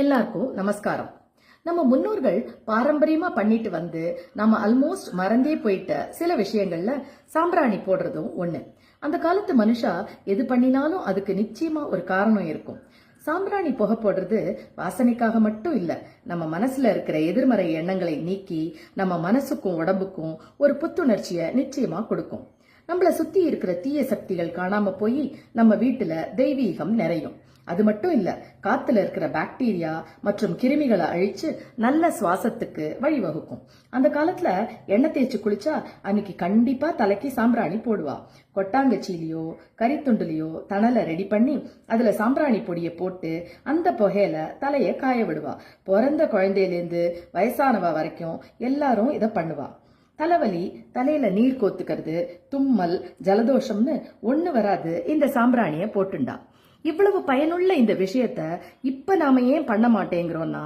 எல்லாருக்கும் நமஸ்காரம். நம்ம முன்னோர்கள் பாரம்பரியமா பண்ணிட்டு வந்து நம்ம ஆல்மோஸ்ட் மறந்தே போயிட்ட சில விஷயங்கள்ல சாம்பிராணி போடுறதும் ஒண்ணு. அந்த காலத்து மனுஷா எது பண்ணினாலும் அதுக்கு நிச்சயமா ஒரு காரணம் இருக்கும். சாம்பிராணி புகை போடுறது வாசனைக்காக மட்டும் இல்ல, நம்ம மனசுல இருக்கிற எதிர்மறை எண்ணங்களை நீக்கி நம்ம மனசுக்கும் உடம்புக்கும் ஒரு புத்துணர்ச்சியை நிச்சயமா கொடுக்கும். நம்மள சுத்தி இருக்கிற தீய சக்திகள் காணாம போய் நம்ம வீட்டுல தெய்வீகம் நிறையும். அது மட்டும் இல்ல, காத்துல இருக்கிற பாக்டீரியா மற்றும் கிருமிகளை அழிச்சு நல்ல சுவாசத்துக்கு வழிவகுக்கும். அந்த காலத்துல எண்ணெய் தேய்ச்சி குளிச்சா அன்னைக்கு கண்டிப்பா தலைக்கு சாம்பிராணி போடுவா. கொட்டாங்கச்சிலையோ கரித்துண்டுலையோ தணலை ரெடி பண்ணி அதுல சாம்பிராணி பொடியை போட்டு அந்த புகையில தலைய காய விடுவா. பிறந்த குழந்தையிலேருந்து வயசானவா வரைக்கும் எல்லாரும் இத பண்ணுவா. தலைவலி, தலையில நீர் கோத்துக்கிறது, தும்மல், ஜலதோஷம்னு ஒண்ணு வராது இந்த சாம்பிராணிய போட்டுண்டா. இவ்வளவு பயனுள்ள இந்த விஷயத்த இப்ப நாம ஏன் பண்ண மாட்டேங்கிறோம்னா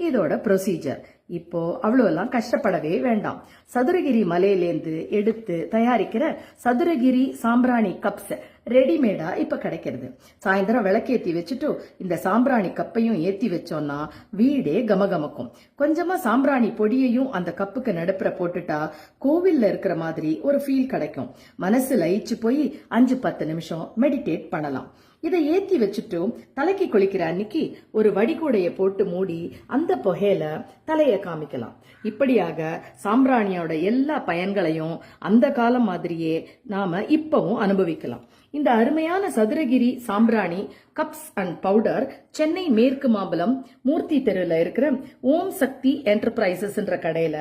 இதோட ப்ரொசீஜர். இப்போ அவ்வளோலாம் கஷ்டப்படவே வேண்டாம். சதுரகிரி மலையிலேருந்து எடுத்து தயாரிக்கிற சதுரகிரி சாம்பிராணி கப்ஸ் ரெடிமேடா இப்ப கிடைக்கிறது. சாயந்தரம் விளக்கேத்தி வச்சுட்டு இந்த சாம்பிராணி கப்பையும் ஏத்தி வச்சோம்னா வீடே கமகமக்கும். கொஞ்சமா சாம்பிராணி பொடியையும் அந்த கப்புக்கு நடுப்புற போட்டுட்டா கோவில்ல இருக்கிற மாதிரி ஒரு ஃபீல் கிடைக்கும். மனசு லயிச்சு போய் 5-10 நிமிஷம் மெடிடேட் பண்ணலாம். இதை ஏத்தி வச்சுட்டு தலைக்கு குளிக்கிற அன்னைக்கு ஒரு வடிகூடைய போட்டு மூடி அந்த புகையில தலைய காமிக்கலாம். இப்படியாக சாம்பிராணியோட எல்லா பயன்களையும் அந்த காலம் மாதிரியே நாம இப்பவும் அனுபவிக்கலாம். இந்த அருமையான சதுரகிரி சாம்பிராணி கப்ஸ் அண்ட் பவுடர் சென்னை மேற்கு மாம்பலம் மூர்த்தி தெருவில் இருக்கிற ஓம் சக்தி என்டர்பிரைசஸ் என்ற கடையில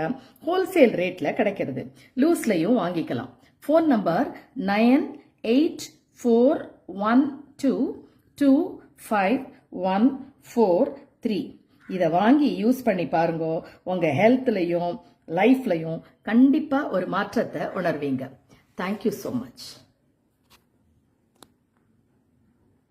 ஹோல்சேல் ரேட்ல கிடைக்கிறது. லூஸ்லயும் வாங்கிக்கலாம். Phone number 9841225143. இதை வாங்கி யூஸ் பண்ணி பாருங்க. உங்க ஹெல்த்லயும் லைஃப்லயும் கண்டிப்பா ஒரு மாற்றத்தை உணர்வீங்க. Thank you so much.